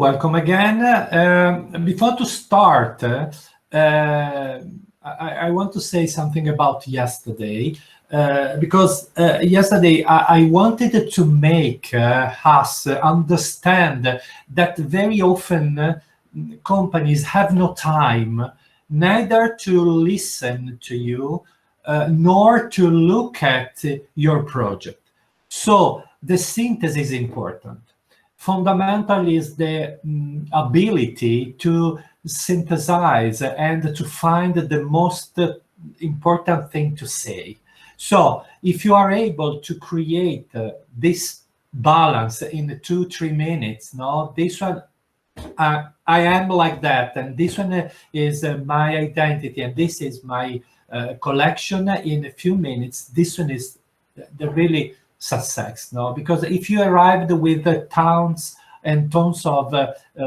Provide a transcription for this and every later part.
Welcome again. Before to start, I want to say something about yesterday, because yesterday I wanted to make us understand that very often companies have no time neither to listen to you nor to look at your project. So the synthesis is important. Fundamental is the ability to synthesize and to find the most important thing to say. So if you are able to create this balance in 2-3 minutes, no, this one, I am like that, and this one is my identity, and this is my collection in a few minutes. This one is the really success, no? Because if you arrived with tons and tons of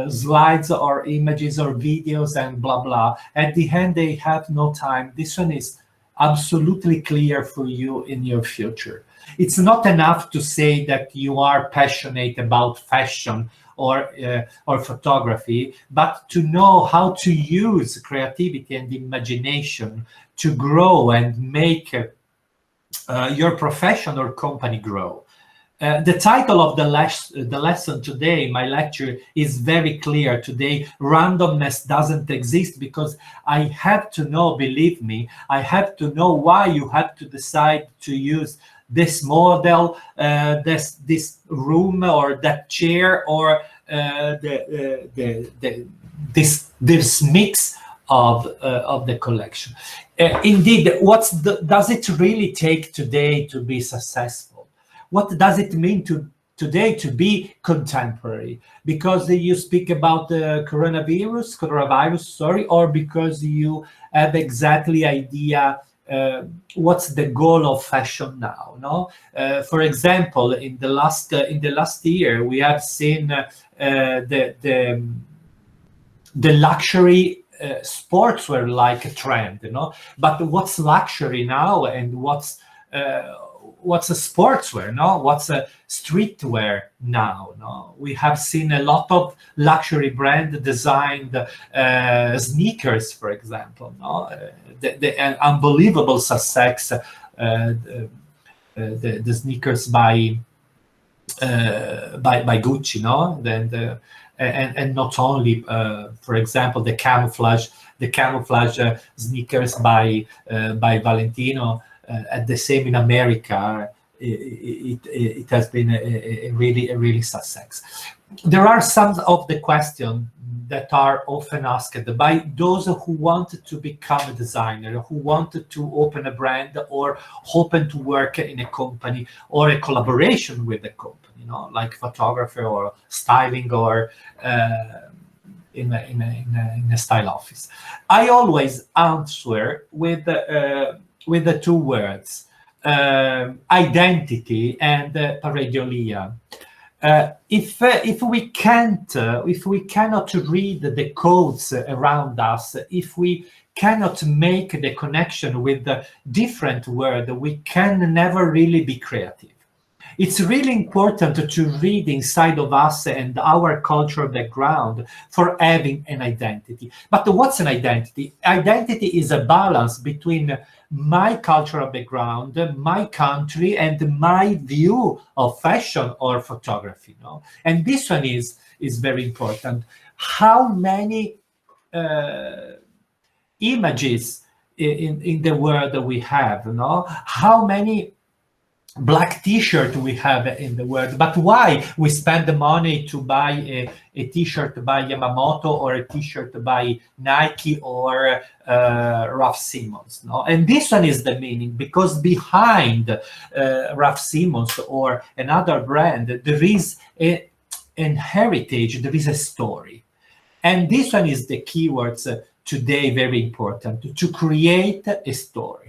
slides or images or videos and blah blah, at the end they have no time. This one is absolutely clear for you in your future. It's not enough to say that you are passionate about fashion or photography, but to know how to use creativity and imagination to grow and make your profession or company grow. The title of the lesson today, my lecture, is very clear today. Randomness doesn't exist, because I have to know, believe me, I have to know why you have to decide to use this model, this room or that chair, or this mix of the collection. Indeed, does it really take today to be successful? What does it mean today to be contemporary? Because you speak about the coronavirus, or because you have exactly idea what's the goal of fashion now? No, for example, in the last year, we have seen the luxury sportswear like a trend, you know. But what's luxury now, and what's a sportswear? No, what's a streetwear now? No, we have seen a lot of luxury brand designed sneakers, for example. No, the unbelievable success, the sneakers by Gucci, no, and not only, for example, the camouflage sneakers by Valentino. At the same in America, it has been a really success. There are some of the questions that are often asked by those who want to become a designer, who want to open a brand, or open to work in a company or a collaboration with a company, you know, like photographer or styling, or in a style office. I always answer with the two words, identity and pareidolia. If we cannot read the codes around us, if we cannot make the connection with the different world, we can never really be creative. It's really important to read inside of us and our cultural background for having an identity. But what's an identity? Identity is a balance between my cultural background, my country, and my view of fashion or photography. No? And this one is very important. How many images in the world we have? No? How many black t-shirt we have in the world, but why we spend the money to buy a t-shirt by Yamamoto, or a t-shirt by Nike, or Raf Simons? No, and this one is the meaning, because behind Raf Simons or another brand, there is an heritage, there is a story, and this one is the keywords today, very important, to create a story.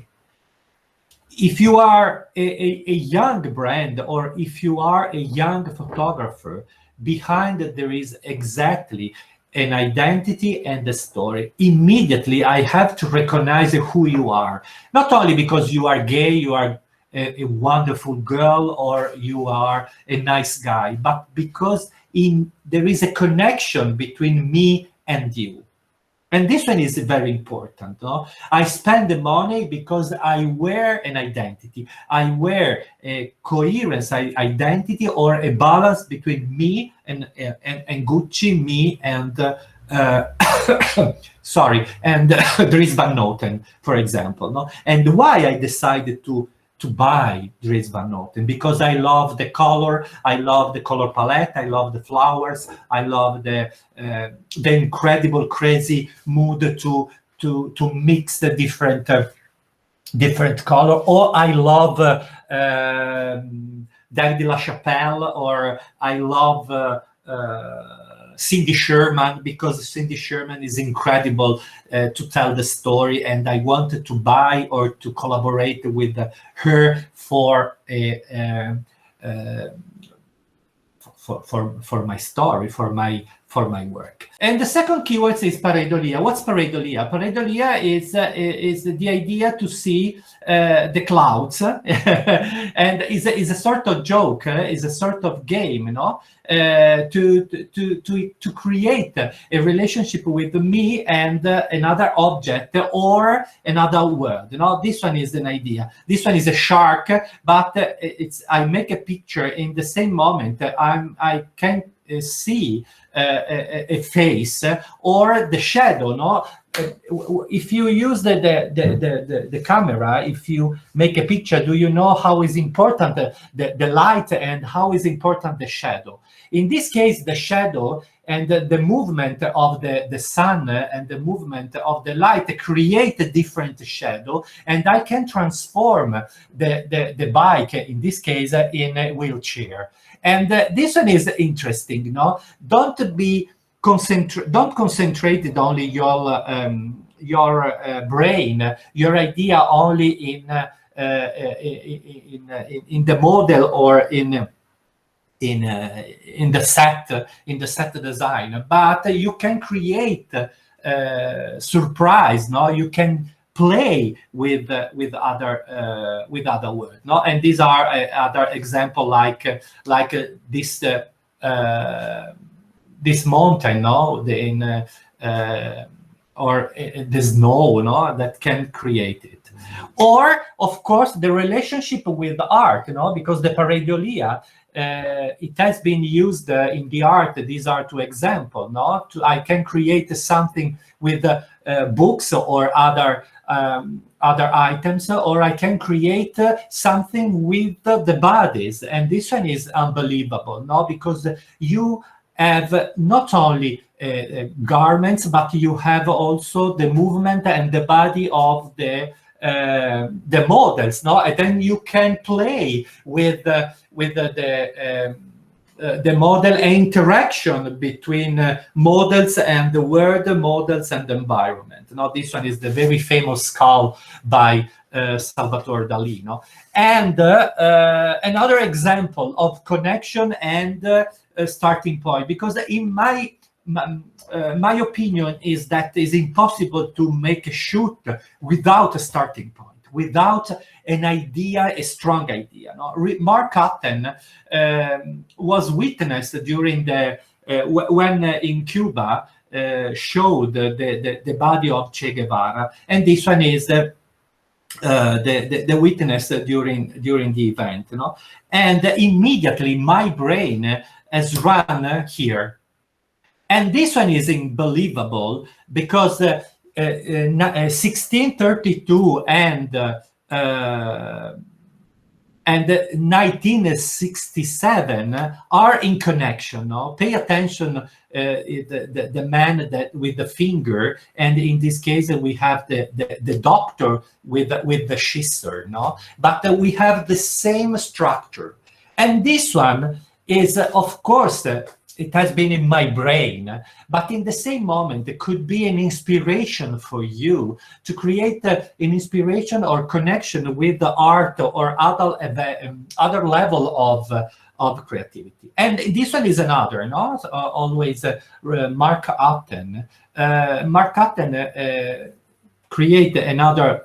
If you are a young brand, or if you are a young photographer, behind it there is exactly an identity and a story. Immediately I have to recognize who you are, not only because you are gay, you are a wonderful girl or you are a nice guy, but because there is a connection between me and you. And this one is very important. No? I spend the money because I wear an identity. I wear a coherence identity, or a balance between me and Gucci, me and sorry, and Dries Van Noten, for example. No? And why I decided to buy Dries Van Noten? Because I love the color, I love the color palette, I love the flowers, I love the incredible, crazy mood to mix the different color. Or I love David LaChapelle, or I love Cindy Sherman, because Cindy Sherman is incredible to tell the story, and I wanted to buy or to collaborate with her for for my story, for my work. And the second keyword is pareidolia. What's pareidolia? Pareidolia is the idea to see the clouds, and is a sort of joke, is a sort of game, you know, to create a relationship with me and another object or another world. You know, this one is an idea. This one is a shark, but I make a picture in the same moment. I can see a face or the shadow. No, if you use the camera, if you make a picture, do you know how is important the light and how is important the shadow? In this case, the shadow and the movement of the sun and the movement of the light create a different shadow, and I can transform the bike, in this case, in a wheelchair. And this one is interesting, you know. Don't concentrate it only your brain, your idea only in the model or in the set design, but you can create surprise. No, you can play with other words. No, and these are other example like this mountain. No, or the snow. No, that can create it. Or of course the relationship with art. You know, because the pareidolia. It has been used in the art. These are two examples. No, I can create something with books or other items, or I can create something with the bodies. And this one is unbelievable. No, because you have not only garments, but you have also the movement and the body of the models. No, and then you can play with the model interaction between models and the world, models and the environment. Now, this one is the very famous skull by Salvatore Dali. No? And another example of connection and starting point, because in my opinion is that it's impossible to make a shoot without a starting point, without an idea, a strong idea. No? Mark Hutton was witnessed during when in Cuba showed the body of Che Guevara, and this one is the witness during the event. You know? And immediately my brain has run here. And this one is unbelievable because 1632 and 1967 are in connection. No? Pay attention, the man that with the finger, and in this case we have the doctor with the scissor. No, but we have the same structure, and this one is of course. It has been in my brain, but in the same moment, it could be an inspiration for you to create an inspiration or connection with the art or other level of creativity. And this one is another, no? Always Mark Hutton. Mark Hutton create another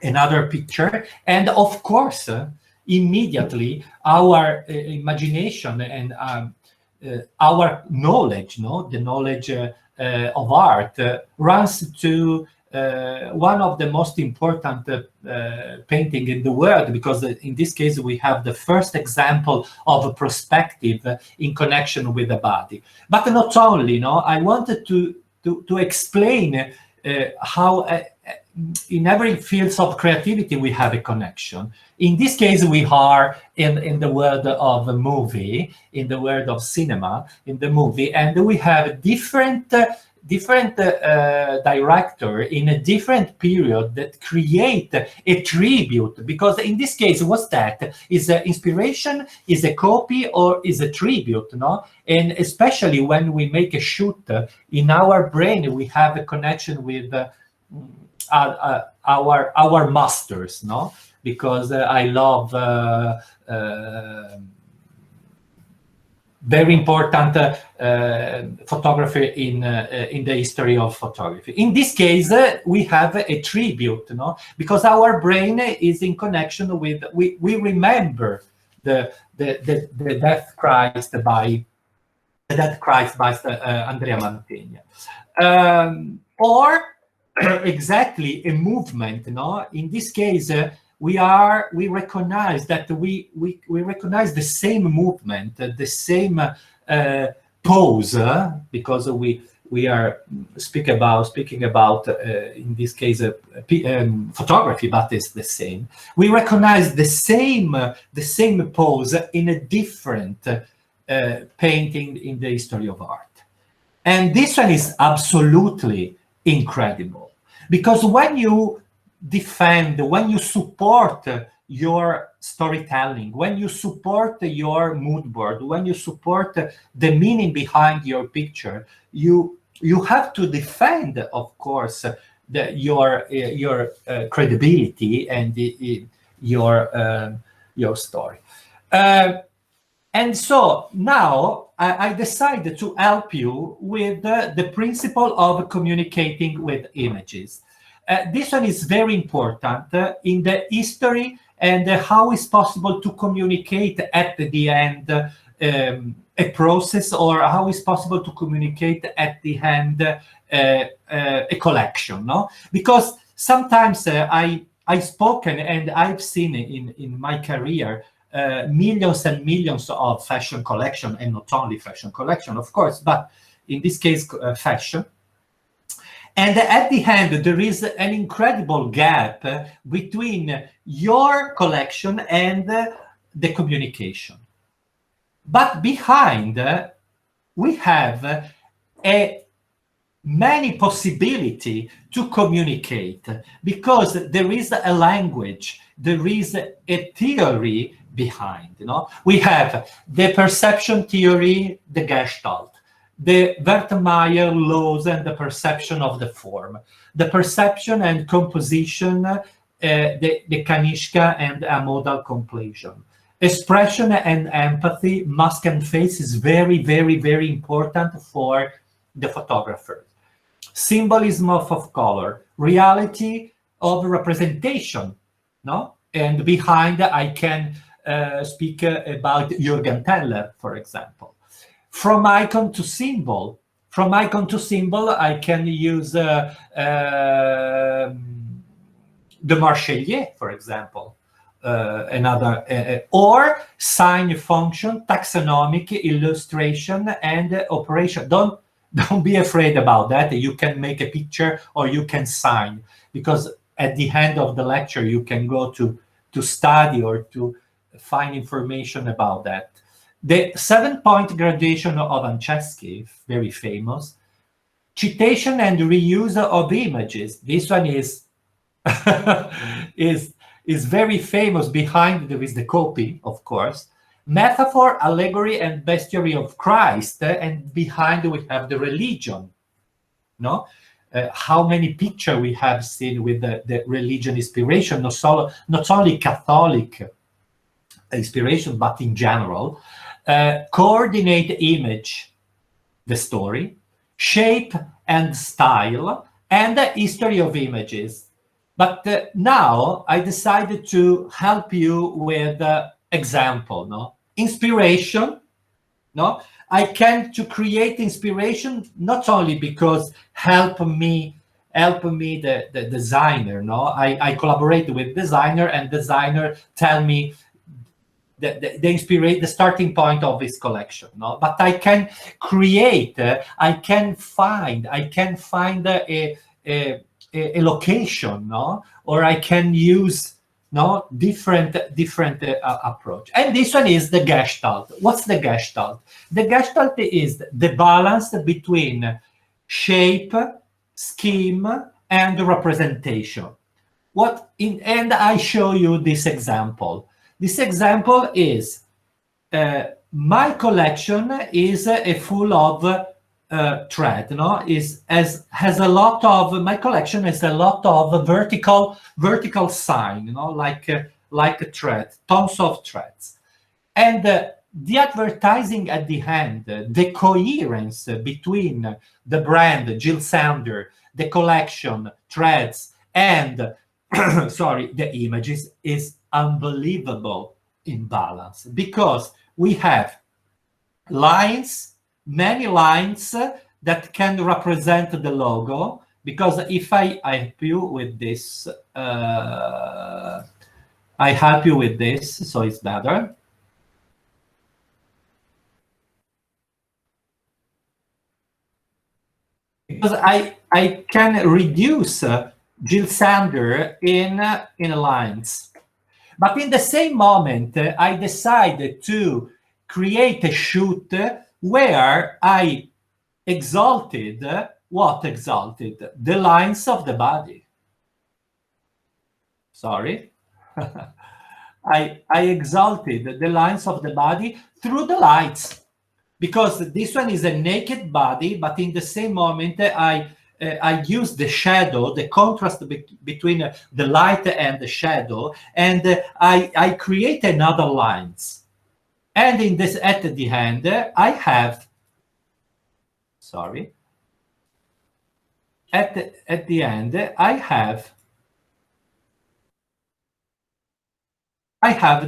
another picture, and of course, immediately our imagination and our knowledge, the knowledge of art, runs to one of the most important painting in the world, because in this case we have the first example of a perspective in connection with the body. But not only, I wanted to explain how in every field of creativity we have a connection. In this case, we are in the world of a movie, in the world of cinema, in the movie, and we have different director in a different period that create a tribute, because in this case, what's that? Is an inspiration, is a copy, or is a tribute, And especially when we make a shoot, in our brain, we have a connection with our masters, Because I love very important photography in the history of photography. In this case, we have a tribute, because our brain is in connection with, we remember the death Christ by Andrea Mantegna, or exactly a movement. In this case, we recognize that we recognize the same movement, the same pose, because we are speaking about in this case photography, but it's the same. We recognize the same pose in a different painting in the history of art, and this one is absolutely incredible, because when you defend, when you support your storytelling, when you support your mood board, when you support the meaning behind your picture, you have to defend, of course, your credibility and your story. And so now I decided to help you with the principle of communicating with images. This one is very important in the history and how it's possible to communicate at the end a process, or how it's possible to communicate at the end a collection, Because sometimes I've spoken and I've seen in my career millions and millions of fashion collection, and not only fashion collection, of course, but in this case, fashion. And at the end, there is an incredible gap between your collection and the communication. But behind, we have many possibility to communicate, because there is a language, there is a theory behind. We have the perception theory, the Gestalt, the Wertheimer laws and the perception of the form, the perception and composition, the Kanishka and amodal completion. Expression and empathy, mask and face, is very, very, very important for the photographer. Symbolism of color, reality of representation, And behind, I can speak about Jürgen Teller, for example. From icon to symbol. From icon to symbol, I can use the Marchelier, for example. Another or sign function, taxonomic, illustration, and operation. Don't be afraid about that. You can make a picture or you can sign, because at the end of the lecture you can go to study or to find information about that. The 7-point gradation of Anchesky, very famous. Citation and reuse of images. This one is is very famous. Behind there is the copy, of course. Metaphor, allegory, and bestiary of Christ, and behind we have the religion. How many pictures we have seen with the religion inspiration, not only Catholic inspiration, but in general. Coordinate image, the story, shape and style, and the history of images. But now I decided to help you with example, no? Inspiration, no? I can to create inspiration not only because help me the designer, no? I collaborate with designer, and designer tell me the starting point of his collection, no? But I can create, I can find a location, no? Or I can use, no, different approach. And this one is the Gestalt. What's the Gestalt? The Gestalt is the balance between shape, scheme, and representation. And I show you this example. This example is my collection is full of thread, no? Has a lot of, my collection has a lot of vertical sign, you know, like a thread, tons of threads. And the advertising at the end, the coherence between the brand Jill Sander, the collection, threads, and sorry, the images is unbelievable in balance, because we have lines, many lines that can represent the logo. Because if I help you with this, I help you with this, so it's better. Because I can reduce Jill Sander in lines. But in the same moment, I decided to create a shoot where I exalted, what exalted? The lines of the body. Sorry. I exalted the lines of the body through the lights, because this one is a naked body, but in the same moment, I use the shadow, the contrast between the light and the shadow, and I create another lines. And in this, at the end, I have, sorry, at the end, I have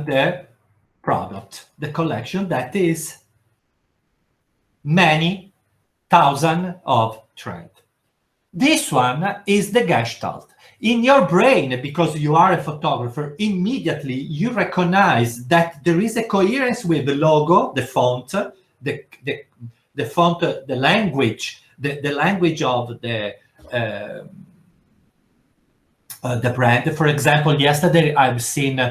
the product, the collection that is many thousand of thread. This one is the Gestalt. In your brain, because you are a photographer, immediately you recognize that there is a coherence with the logo, the font, the font, the language, the language of the brand. For example, yesterday I've seen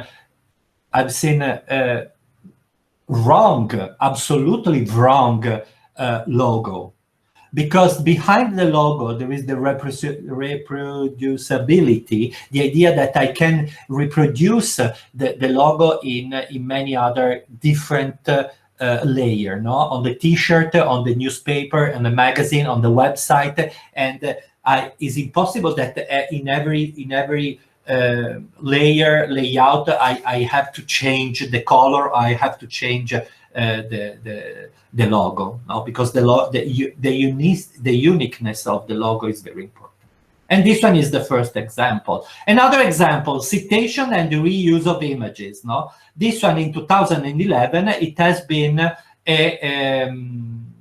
wrong, absolutely wrong logo. Because behind the logo, there is the reproducibility, the idea that I can reproduce the logo in many other different layer, no? On the T-shirt, on the newspaper, on the magazine, on the website, and it's impossible that in every layout, I have to change the color, I have to change the logo, no? Because the uniqueness of the logo is very important. And this one is the first example. Another example, citation and reuse of images, no? This one in 2011, it has been an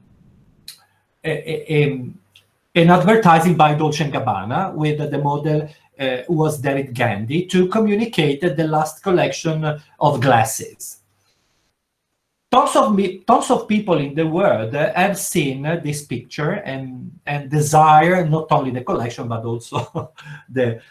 advertising by Dolce & Gabbana with the model was David Gandy to communicate the last collection of glasses. Tons of people in the world have seen this picture and desire not only the collection but also the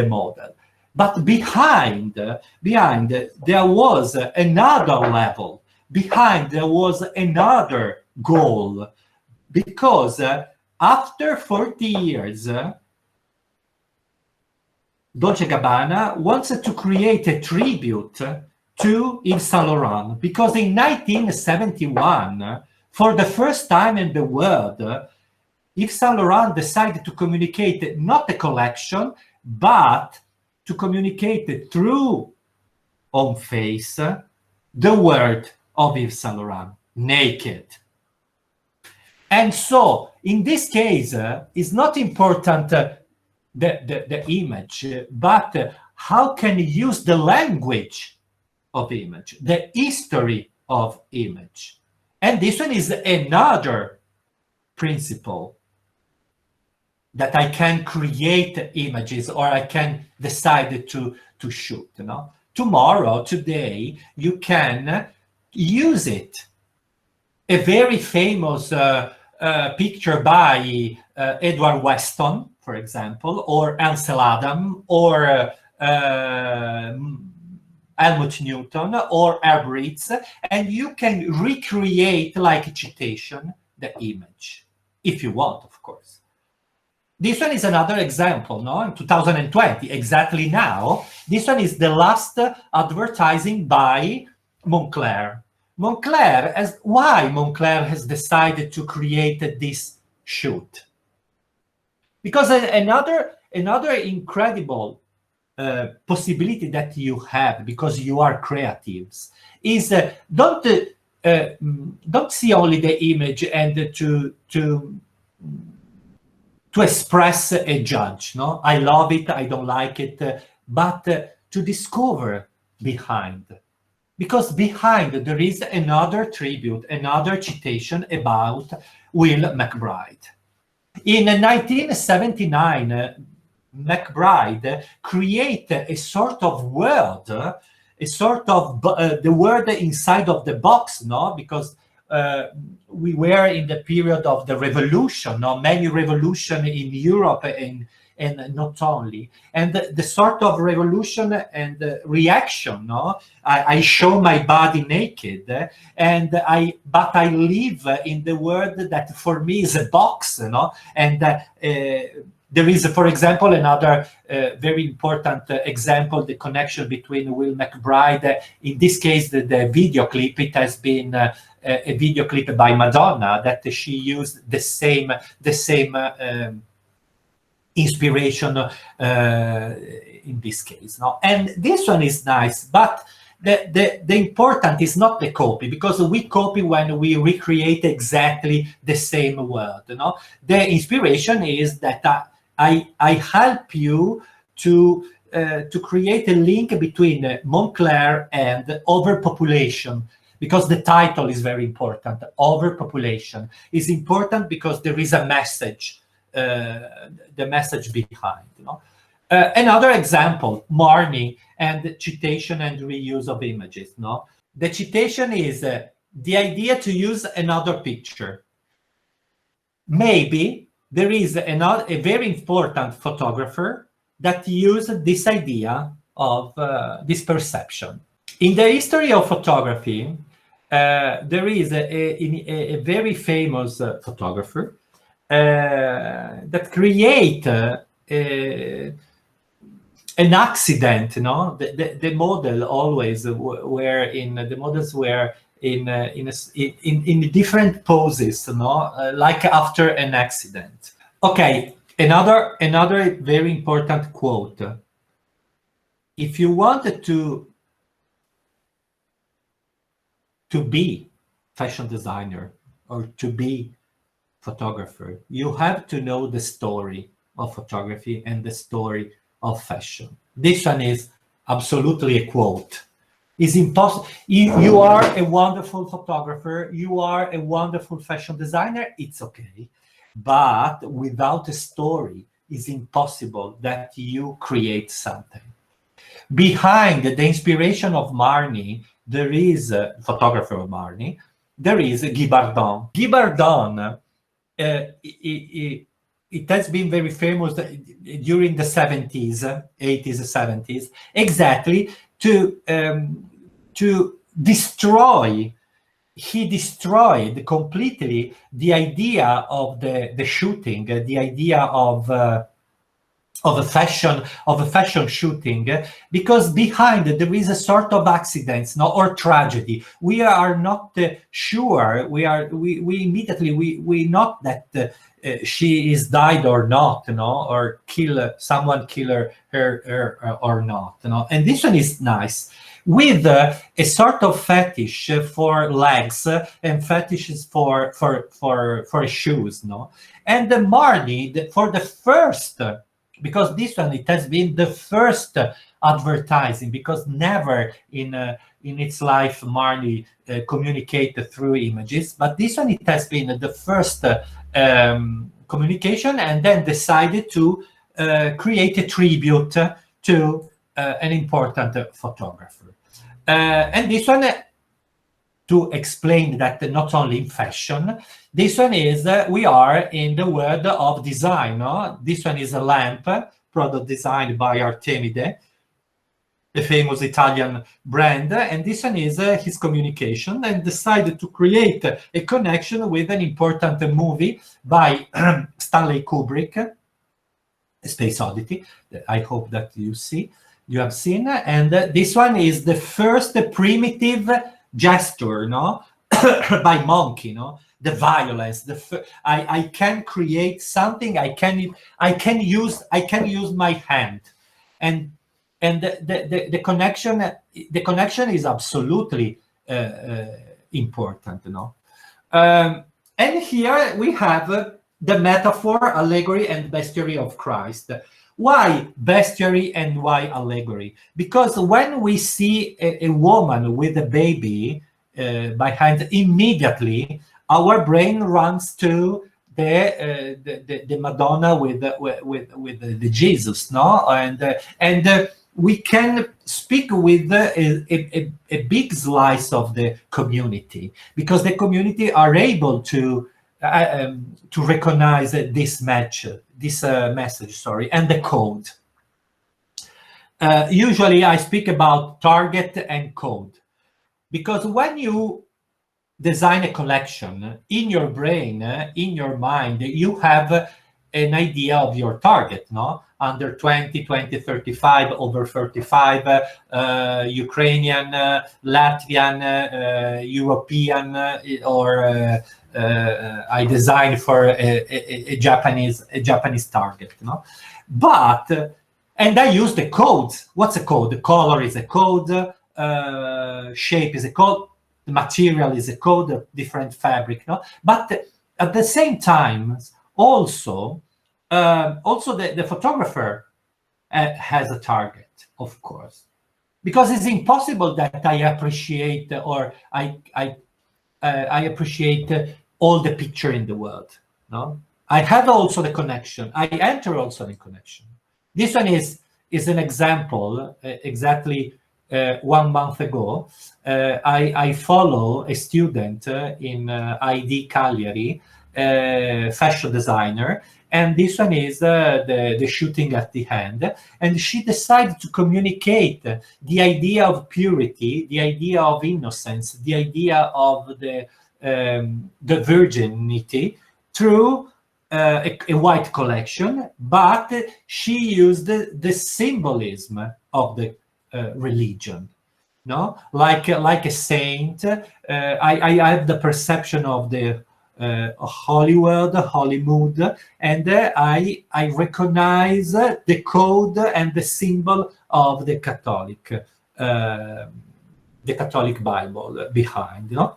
model. But behind there was another level. Behind there was another goal, because after 40 years, Dolce & Gabbana wanted to create a tribute to Yves Saint Laurent, because in 1971, for the first time in the world, Yves Saint Laurent decided to communicate not a collection, but to communicate through on face the word of Yves Saint Laurent, naked. And so, in this case, it's not important the image, but how can you use the language of image, the history of image. And this one is another principle, that I can create images, or I can decide to shoot. Tomorrow, today, you can use it. A very famous picture by Edward Weston, for example, or Ansel Adams, or Helmut Newton, or Herb Ritts, and you can recreate, like a citation, the image, if you want, of course. This one is another example, in 2020, exactly now. This one is the last advertising by Moncler. Why Moncler has decided to create this shoot? Because another incredible possibility that you have, because you are creatives, is don't see only the image and to express a judge. I love it, I don't like it, but to discover behind. Because behind there is another tribute, another citation about Will McBride. In 1979, McBride created a sort of world, the word inside of the box, because we were in the period of the revolution, many revolution in Europe and not only, and the sort of revolution and reaction. I show my body naked, but I live in the world that for me is a box, and there is, for example, another very important example, the connection between Will McBride. In this case, the video clip, it has been a video clip by Madonna, that she used the same inspiration in this case. And this one is nice, but the important is not the copy, because we copy when we recreate exactly the same word. The inspiration is that I help you to create a link between Moncler and overpopulation, because the title is very important. Overpopulation is important because there is a message, the message behind. Another example, Marnie and citation and reuse of images. The citation is the idea to use another picture. Maybe there is a very important photographer that used this idea of this perception. In the history of photography, there is a very famous photographer that create an accident. The model always were in the models were in different poses, like after an accident. Okay, another very important quote. If you wanted to be fashion designer or to be photographer, you have to know the story of photography and the story of fashion. This one is absolutely a quote. It's impossible. You are a wonderful photographer, you are a wonderful fashion designer, it's okay. But without a story, it's impossible that you create something. Behind the inspiration of Marnie, there is a photographer of Marnie, there is Guy Bardon. Guy Bardon, it has been very famous during the 70s, 80s, 70s, exactly to destroy. He destroyed completely the idea of the shooting, the idea of a fashion shooting, because behind there is a sort of accidents, or tragedy. We are not sure. We not that she is died or not, or someone kill her or not, And this one is nice, with a sort of fetish for legs and fetishes for shoes, And the Marnie, for the first because this one, it has been the first advertising, because never in its life Marley communicated through images, but this one, it has been the first communication, and then decided to create a tribute to an important photographer. And this one, to explain that not only in fashion, this one is, we are in the world of design. No? This one is a lamp, product designed by Artemide, a famous Italian brand, and this one is his communication, and decided to create a connection with an important movie by Stanley Kubrick, Space Oddity. I hope that you have seen, and this one is the first primitive gesture, no, by Monkey, no, the violence. I can create something. I can use my hand, and the connection is absolutely important, no. And here we have the metaphor, allegory, and bestiary of Christ. Why bestiary and why allegory? Because when we see a woman with a baby by hand, immediately our brain runs to the Madonna with the Jesus, no, and we can speak with a big slice of the community, because the community are able to recognize this message, sorry, and the code. Usually I speak about target and code, because when you design a collection, in your brain, in your mind, you have an idea of your target, no? Under 20, 35, over 35, Ukrainian, Latvian, European, or I designed for a Japanese target, no? But and I use the codes. What's a code? The color is a code, shape is a code, the material is a code, a different fabric, no? But at the same time, also the photographer has a target, of course, because it's impossible that I appreciate or I appreciate all the picture in the world. No, I have also the connection. I enter also the connection. This one is an example. Exactly 1 month ago, I follow a student in ID Cagliari, fashion designer, and this one is the shooting at the end, and she decided to communicate the idea of purity, the idea of innocence, the idea of the virginity through a white collection, but she used the symbolism of the religion, no, like a saint. I have the perception of the Hollywood, and I recognize the code and the symbol of the Catholic Bible behind, you know.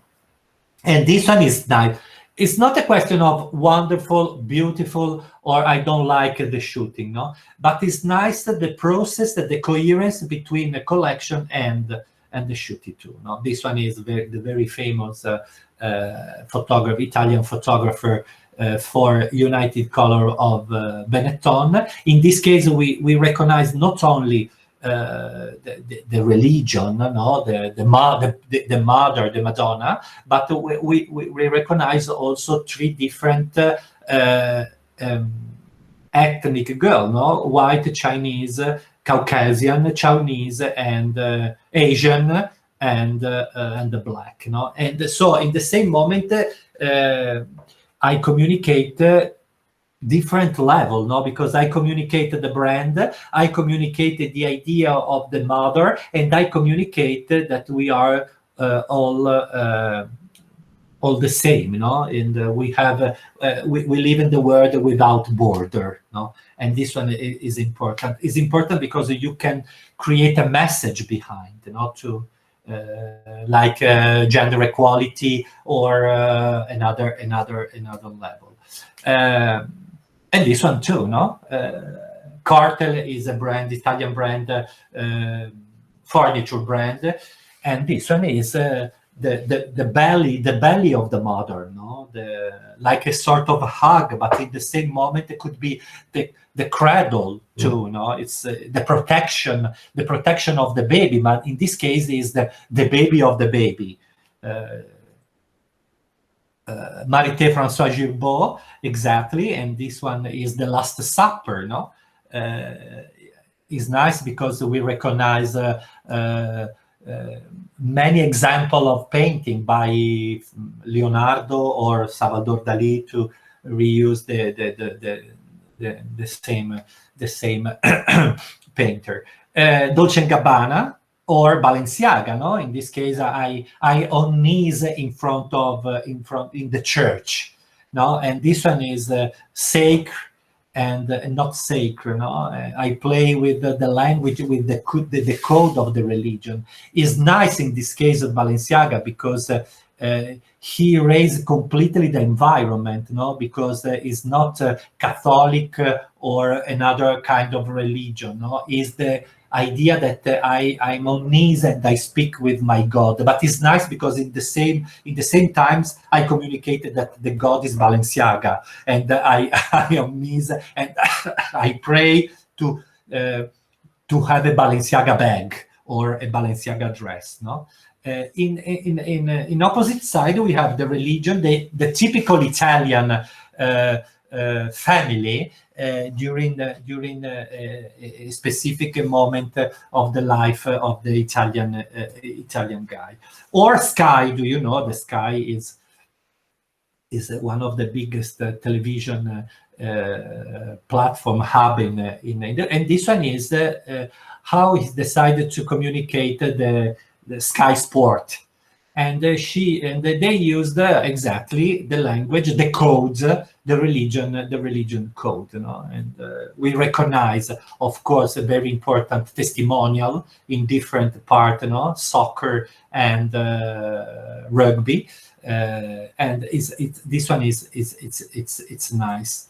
And this one is nice. It's not a question of wonderful, beautiful, or I don't like the shooting, no. But it's nice that the process, that the coherence between the collection and the shooting too. No, this one is the very famous Italian photographer for United Color of Benetton. In this case, we recognize not only the religion, no, the mother, the Madonna, but we recognize also 3 different ethnic girls, no, white, Chinese, Caucasian, Chinese, and Asian, and the black, no. And so in the same moment, I communicate different level, no, because I communicated the brand, I communicated the idea of the mother, and I communicated that we are all the same, you know, and we have we live in the world without border, no. And this one is important. It's important because you can create a message behind, you know, to like gender equality or another level. And this one too, no? Cartel is a brand, Italian brand, furniture brand, and this one is the belly of the mother, no, like a sort of a hug, but in the same moment it could be the cradle too, no. It's the protection of the baby, but in this case is the baby of the baby. Marité François Girbaud, exactly, and this one is the Last Supper, no. Is nice because we recognize many examples of painting by Leonardo or Salvador Dali to reuse the same painter. Dolce & Gabbana or Balenciaga, no? In this case, I on knees in the church, no? And this one is sacred and not sacred, no? I play with the language, with the code of the religion. Is nice in this case of Balenciaga because he raised completely the environment, no? Because it's not Catholic or another kind of religion, no? Is the idea that I'm on knees and I speak with my God. But it's nice because in the same times I communicated that the God is Balenciaga, and I on knees and I pray to have a Balenciaga bag or a Balenciaga dress, no? In opposite side we have the religion, the typical Italian family during a specific moment of the life of the Italian guy. Or Sky, do you know the Sky is one of the biggest television platform hub in and this one is how he decided to communicate the Sky Sport. And they used exactly the language, the codes, the religion code, you know. And we recognize, of course, a very important testimonial in different parts, you know, soccer and rugby. And this one is nice.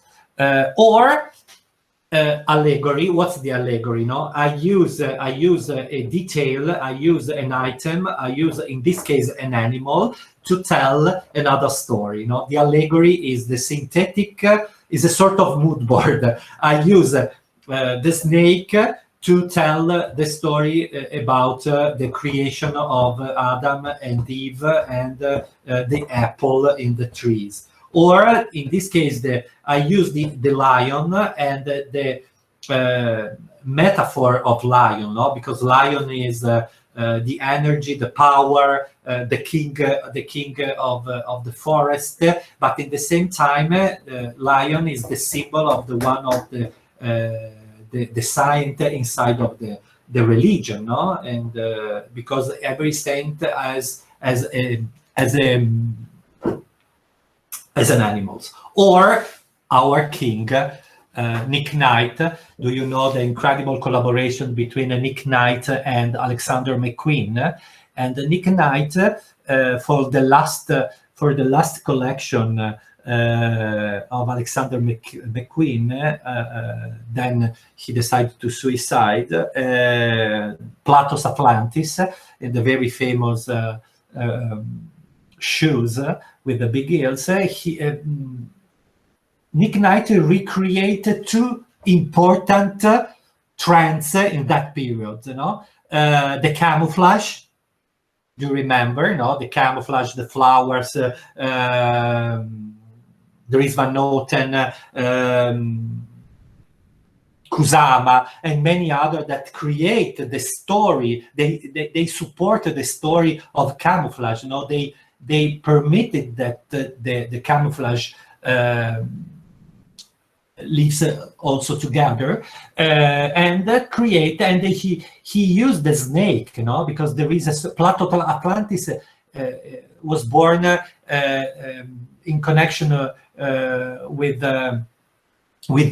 Or allegory. What's the allegory? No, I use a detail. I use an item. I use, in this case, an animal to tell another story. No, the allegory is the synthetic. Is a sort of mood board. I use the snake to tell the story about the creation of Adam and Eve and the apple in the trees. Or in this case, I use the lion and the metaphor of lion, no? Because lion is the energy, the power, the king of the forest. But in the same time, lion is the symbol of the one of the saint inside of the religion, no? And because every saint has an animals. Or our king, Nick Knight. Do you know the incredible collaboration between Nick Knight and Alexander McQueen? And Nick Knight, for the last collection of Alexander McQueen, then he decided to suicide. Plato's Atlantis, and the very famous shoes with the big heels. Nick Knight recreated two important trends in that period. You know, the camouflage. Do you remember? No, the camouflage, the flowers. There is Van Noten, Kusama, and many others that create the story. They support the story of camouflage. You know, they permitted that the camouflage lives also together and create. And he used the snake, you know, because there is Plato Atlantis was born in connection with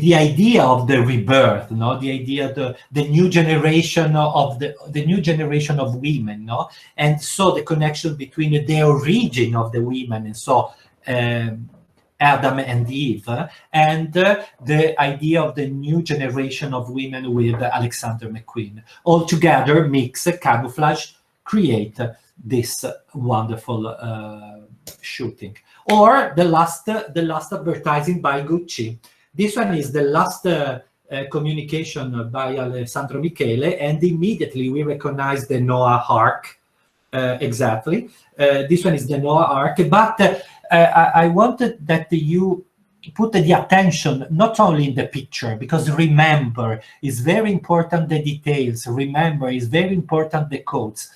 the idea of the rebirth, no, the idea the new generation of the new generation of women, no, and so the connection between the origin of the women, and so Adam and Eve, and the idea of the new generation of women with Alexander McQueen. All together, mix, camouflage, create this wonderful shooting. Or the last advertising by Gucci. This one is the last communication by Alessandro Michele, and immediately we recognize the Noah Ark. Exactly. This one is the Noah Ark, but I wanted that you put the attention not only in the picture, because remember, it's very important the details. Remember, it's very important the codes.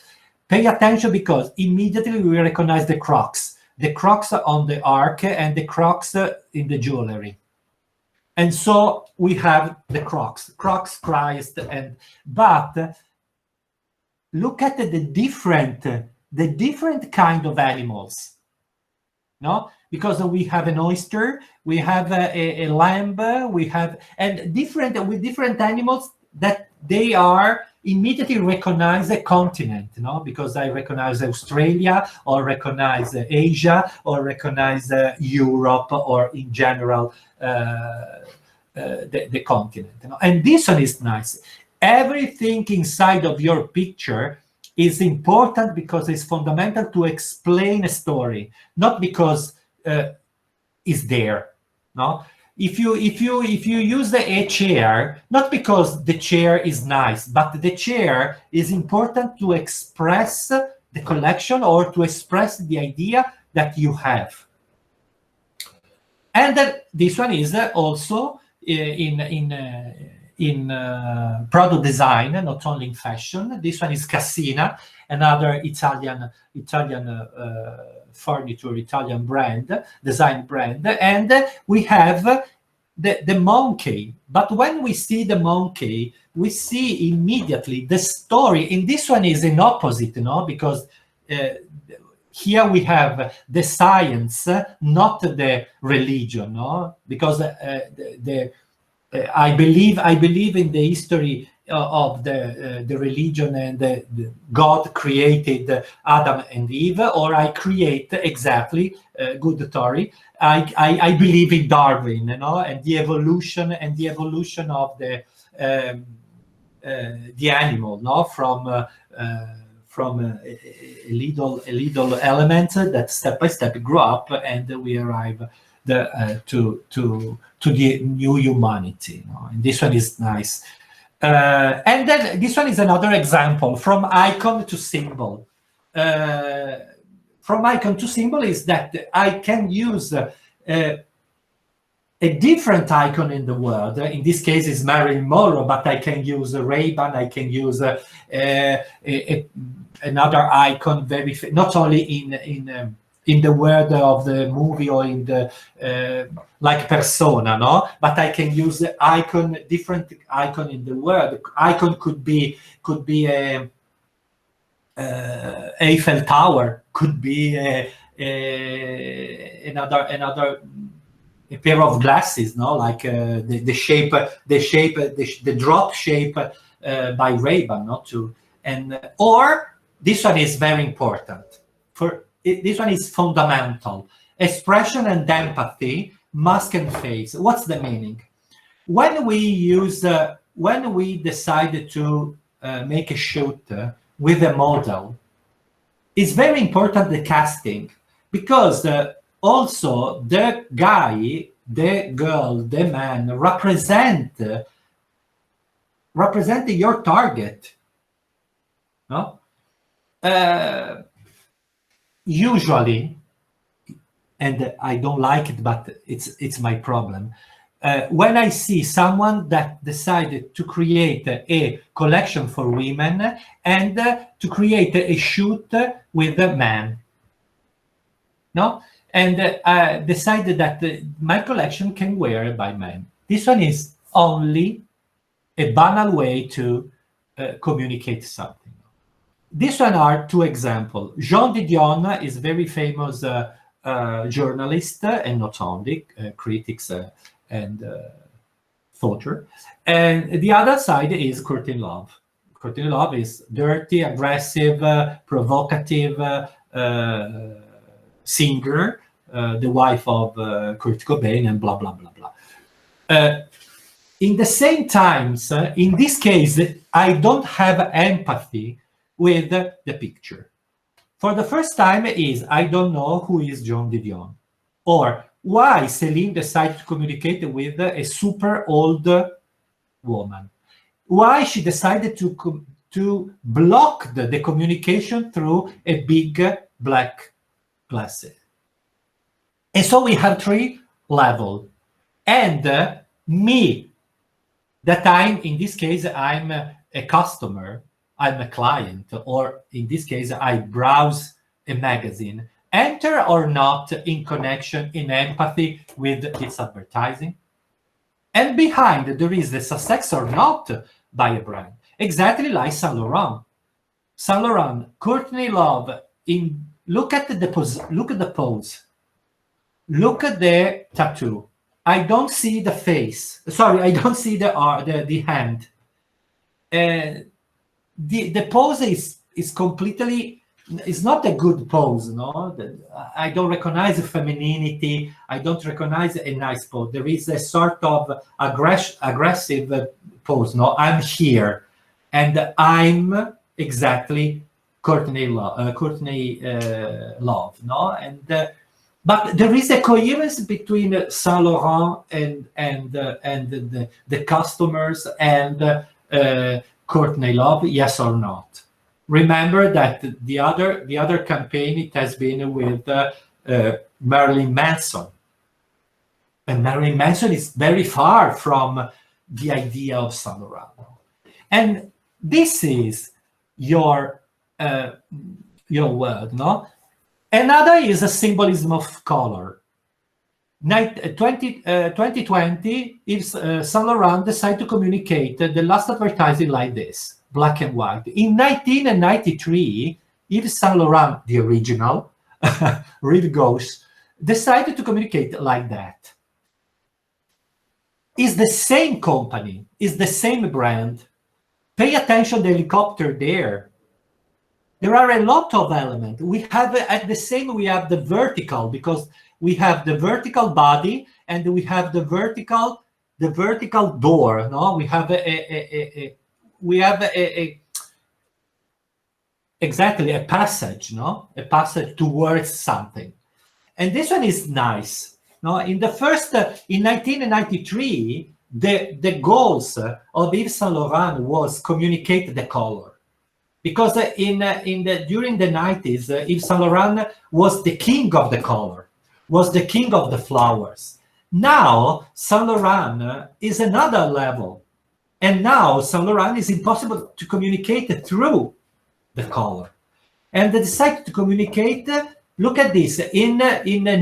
Pay attention, because immediately we recognize the Crocs on the Ark and the Crocs in the jewelry. And so we have the Crocs, Christ, but look at the different kind of animals. No, because we have an oyster, we have a lamb, we have, and different animals that they are immediately recognize a continent, because I recognize Australia, or recognize Asia, or recognize Europe, or in general the continent. And this one is nice. Everything inside of your picture is important because it's fundamental to explain a story, not because it's there. No, if you use a chair, not because the chair is nice, but the chair is important to express the collection or to express the idea that you have. And this one is also in product design, not only in fashion. This one is Cassina, another Italian furniture, Italian brand, design brand, and we have the monkey. But when we see the monkey, we see immediately the story. In this one is an opposite, because here we have the science, not the religion, because I believe in the history of the religion, and the God created Adam and Eve, or I create exactly good Tory. I believe in Darwin, and the evolution of the animal, from a little element that step by step grow up, and we arrive to the new humanity. And this one is nice. And then this one is another example, from icon to symbol. From icon to symbol is that I can use a different icon in the world. In this case, it's Marilyn Monroe, but I can use a Ray-Ban, I can use another icon, not only in the world of the movie or in the like persona, but I can use the icon, different icon in the world. Icon could be a Eiffel Tower, could be another a pair of glasses, like the drop shape by Ray-Ban, or this one is very important. This one is fundamental. Expression and empathy, mask and face. What's the meaning? When we decided to make a shoot with a model, it's very important the casting, because also the guy, the girl, the man represent your target. No? Usually, and I don't like it, but it's my problem. When I see someone that decided to create a collection for women and to create a shoot with a man, and decided that my collection can wear by men. This one is only a banal way to communicate something. This one are two examples. Jean Didion is very famous journalist, and not only critics and thoughter. And the other side is Courtney Love. Courtney Love is dirty, aggressive, provocative singer, the wife of Kurt Cobain, and blah, blah, blah, blah. In the same times, in this case, I don't have empathy with the picture. For the first time is, I don't know who is Joan Didion, or why Céline decided to communicate with a super old woman. Why she decided to block the communication through a big black glasses. And so we have 3 levels. And me, that I'm, in this case, I'm a customer, I'm a client, or in this case, I browse a magazine, enter or not in connection, in empathy with its advertising. And behind there is the success or not by a brand. Exactly like Saint Laurent. Saint Laurent, Courtney Love, look at the pose, look at the pose. Look at the tattoo. I don't see the face. Sorry, I don't see the hand. The pose is completely, it's not a good pose, no? I don't recognize femininity. I don't recognize a nice pose. There is a sort of aggressive pose, no? I'm here, and I'm exactly Courtney Love, no? And but there is a coherence between Saint Laurent and the customers and Courtney Love, yes or not? Remember that the other campaign, it has been with Marilyn Manson, and Marilyn Manson is very far from the idea of Saint Laurent. And this is your word, no? Another is a symbolism of color. 2020, if Saint Laurent decided to communicate the last advertising like this, black and white. In 1993, Yves Saint Laurent, the original, Rive Gauche, decided to communicate like that. It's the same company, it's the same brand. Pay attention to the helicopter there. There are a lot of elements. We have at the same, we have the vertical, because we have the vertical body and we have the vertical door. No, we have exactly a passage, no, a passage towards something. And this one is nice. No, in the first in 1993, the goals of Yves Saint Laurent was communicate the color. Because during the 90s, Yves Saint Laurent was the king of the color, was the king of the flowers. Now, Saint Laurent is another level. And now, Saint Laurent is impossible to communicate through the color. And they decided to communicate, look at this, in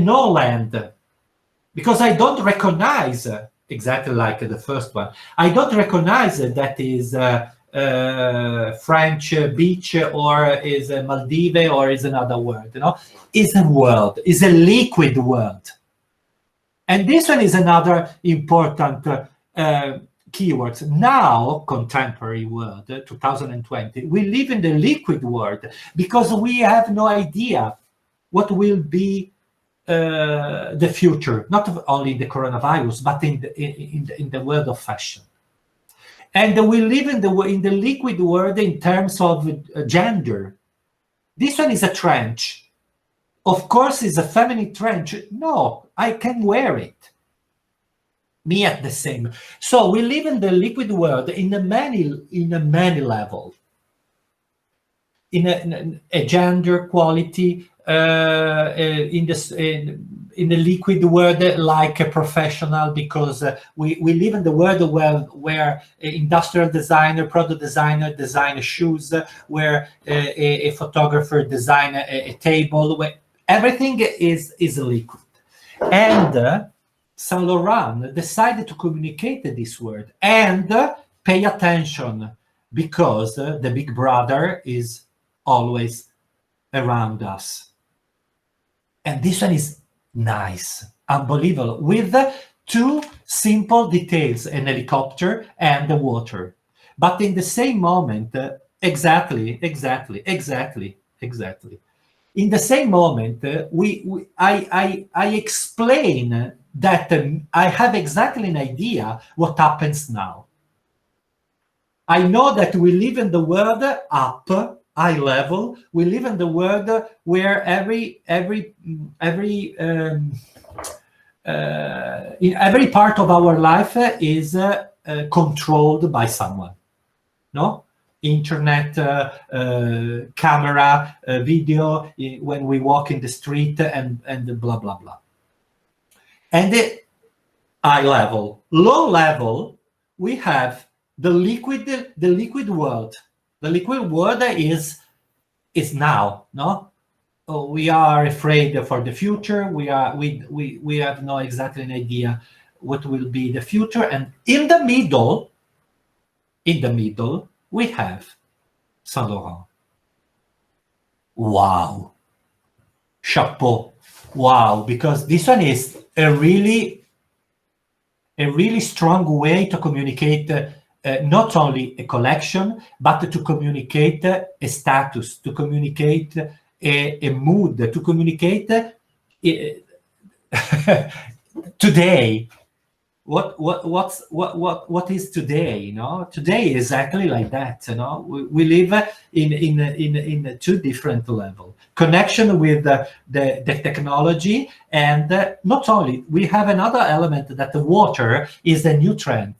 no land. Because I don't recognize, exactly like the first one, I don't recognize that is French beach, or is a Maldives, or is another word, you know? Is a world, is a liquid world. And this one is another important keywords. Now, contemporary world, 2020, we live in the liquid world because we have no idea what will be the future, not only the coronavirus, but in the world of fashion. And we live in the liquid world in terms of gender. This one is a trench. Of course, it's a feminine trench. No, I can wear it. Me at the same. So we live in the liquid world in a many level. In a gender quality, in the liquid world, like a professional, because we live in the world where industrial designer, product designer design shoes, where a photographer design a table, where everything is liquid. And Saint Laurent decided to communicate this word and pay attention, because the big brother is always around us. And this one is nice, unbelievable, with 2 simple details, an helicopter and the water. But in the same moment, exactly. in the same moment, I explain that I have exactly an idea what happens now. I know that we live in the world up, eye level. We live in the world where in every part of our life is controlled by someone. No, internet, camera, video, when we walk in the street, and blah blah blah. And the eye level, low level, we have the liquid world. The liquid world is now. No, we are afraid for the future. We have no exactly an idea what will be the future. And in the middle, we have Saint Laurent. Wow, chapeau, wow! Because this one is a really strong way to communicate. Not only a collection, but to communicate a status, to communicate a mood, to communicate today. What is today? You know, today is exactly like that. You know, we live in two different levels: connection with the technology, and not only we have another element that the water is a new trend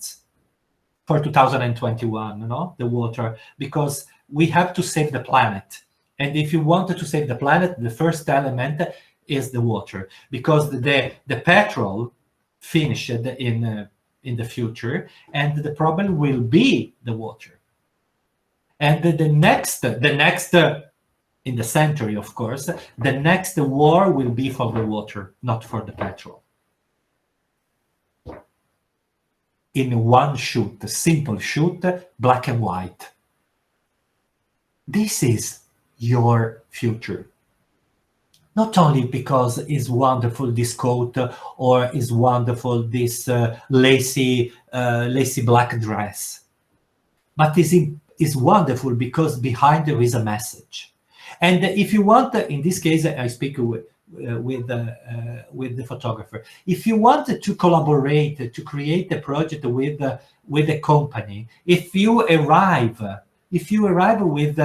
for 2021, you know, the water, because we have to save the planet. And if you want to save the planet, the first element is the water, because the petrol finished in the future, and the problem will be the water. And the next in the century, of course, the next war will be for the water, not for the petrol. In one shoot, a simple shoot, black and white. This is your future. Not only because it's wonderful this coat, or is wonderful this lacy black dress, but is wonderful because behind there is a message. And if you want, in this case, I speak with the photographer. If you want to collaborate to create a project with a company, if you arrive with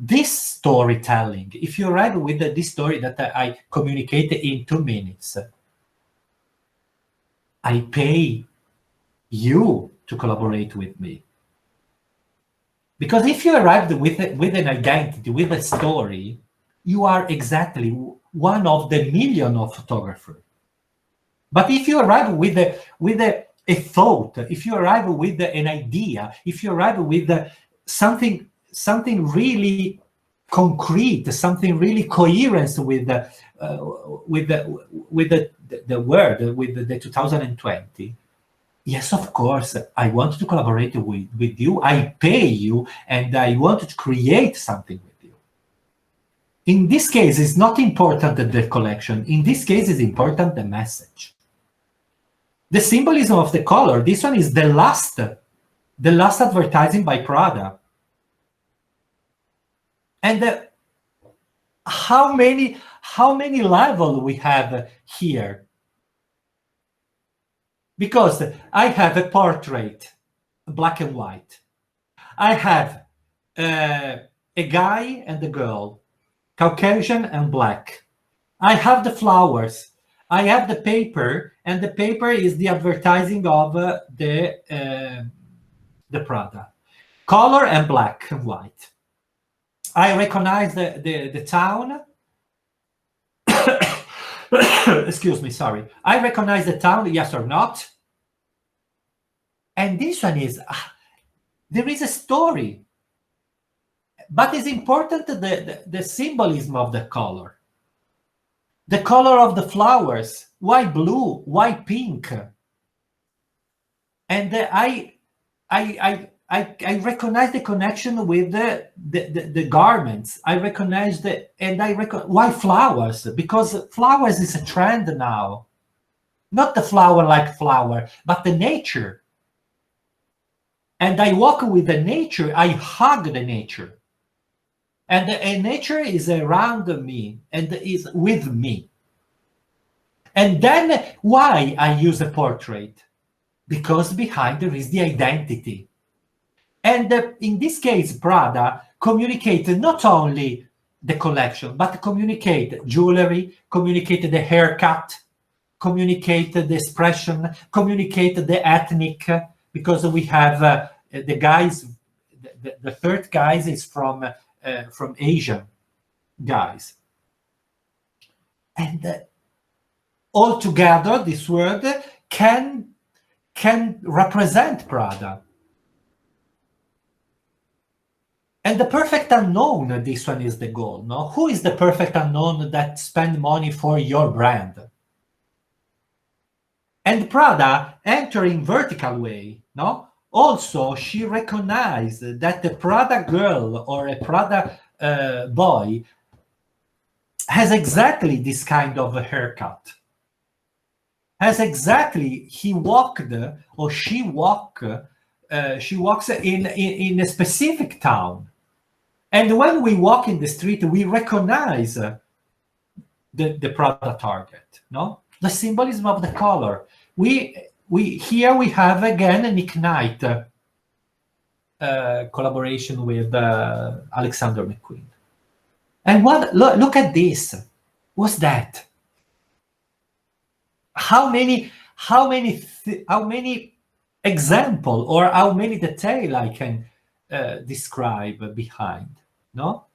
this storytelling, if you arrive with this story that I communicate in 2 minutes, I pay you to collaborate with me. Because if you arrived with an identity, with a story, you are exactly one of the million of photographers. But if you arrive with a thought, if you arrive with an idea, if you arrive with something really concrete, something really coherent with the word, with the 2020, yes, of course, I want to collaborate with you. I pay you, and I want to create something with you. In this case, it's not important the collection. In this case, it's important the message. The symbolism of the color. This one is the last advertising by Prada. And how many levels we have here? Because I have a portrait, black and white. I have a guy and a girl, Caucasian and black. I have the flowers. I have the paper, and the paper is the advertising of the Prada. Color and black and white. I recognize the town. Excuse me, sorry. I recognize the town, yes or not. And this one is, there is a story. But it's important the symbolism of the color. The color of the flowers, why blue, why pink? And I recognize the connection with the garments. I recognize why flowers? Because flowers is a trend now. Not the flower like flower, but the nature. And I walk with the nature, I hug the nature. and nature is around me and is with me. And then why I use a portrait? Because behind there is the identity. And in this case, Prada communicated not only the collection, but communicate jewelry, communicated the haircut, communicated the expression, communicated the ethnic, because we have the guys, the third guys is from Asian guys. And all together, this word can represent Prada. And the perfect unknown, this one is the goal. No? Who is the perfect unknown that spend money for your brand? And Prada entering vertical way. No? Also, she recognized that the Prada girl or a Prada boy has exactly this kind of a haircut. Has exactly, he walked or she walks in a specific town. And when we walk in the street, we recognize the Prada target, no? The symbolism of the color. Here we have again a Nick Knight collaboration with Alexander McQueen. And look at this. What's that? How many example or how many detail I can describe behind? No,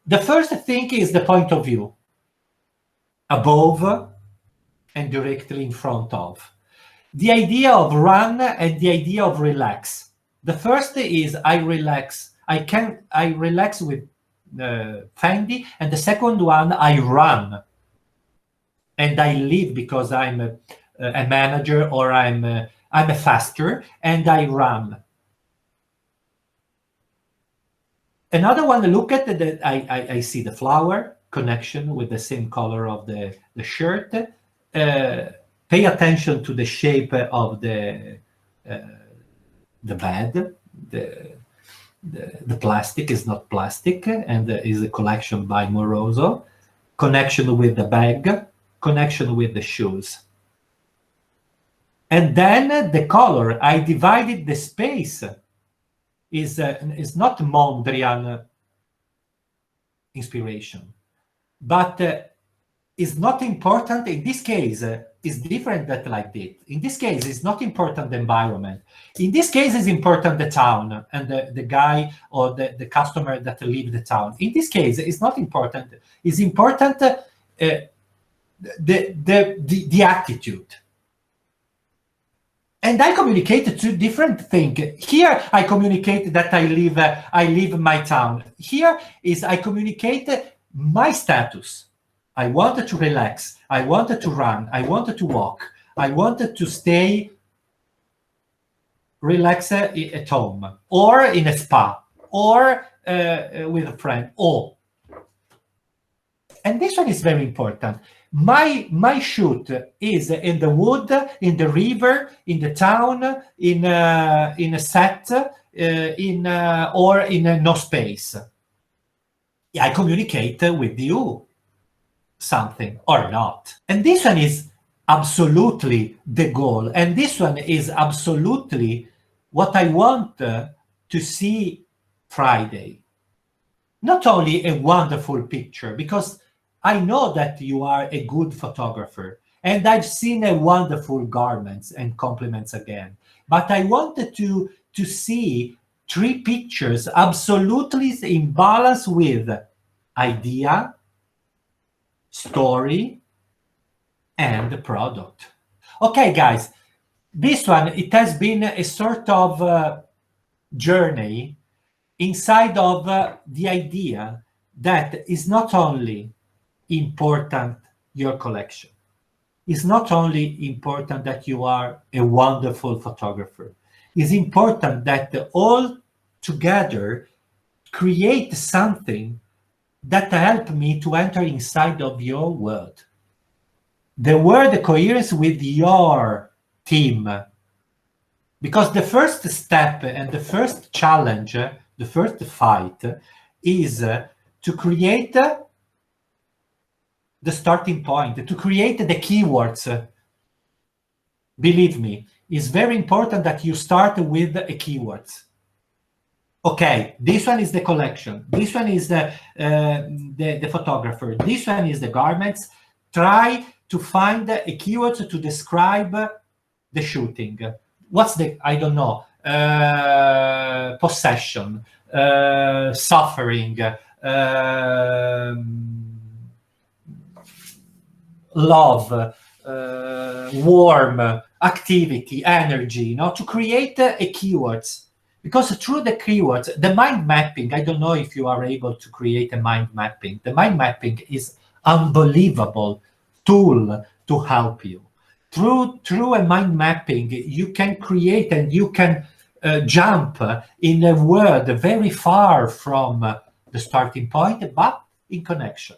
the first thing is the point of view, above and directly in front of. The idea of run and the idea of relax. The first is I relax. I relax with Fendi, and the second one I run. And I live because I'm a manager or I'm a faster, and I run. Another one, look at I see the flower connection with the same color of the shirt. Pay attention to the shape of the bed. The plastic is not plastic, and is a collection by Moroso. Connection with the bag. Connection with the shoes. And then the color, I divided the space, is not Mondrian inspiration, but is not important. In this case, is different that like this. In this case, it's not important the environment. In this case, it's important the town and the guy or the customer that leave the town. In this case, it's not important. It's important the attitude. And I communicated two different things. Here I communicate that I live my town. Here is I communicate my status. I wanted to relax. I wanted to run. I wanted to walk. I wanted to stay relaxed at home or in a spa or with a friend. And this one is very important. My shoot is in the wood, in the river, in the town, in a set, or in no space. I communicate with you something or not. And this one is absolutely the goal. And this one is absolutely what I want to see Friday. Not only a wonderful picture, because I know that you are a good photographer, and I've seen a wonderful garments and compliments again. But I wanted to see three pictures absolutely in balance with idea, story, and the product. Okay, guys, this one, it has been a sort of journey inside of the idea that is not only important your collection. It's not only important that you are a wonderful photographer. It's important that all together create something that help me to enter inside of your world. The word coherence with your team. Because the first step and the first challenge, the first fight is to create the starting point, to create the keywords. Believe me, it's very important that you start with a keywords. Okay, this one is the collection. This one is the photographer. This one is the garments. Try to find a keyword to describe the shooting. What's the, I don't know, possession, suffering, love, warm, activity, energy, you know, to create a keywords. Because through the keywords, the mind mapping, I don't know if you are able to create a mind mapping. The mind mapping is unbelievable tool to help you. Through a mind mapping, you can create and you can jump in a word very far from the starting point, but in connection.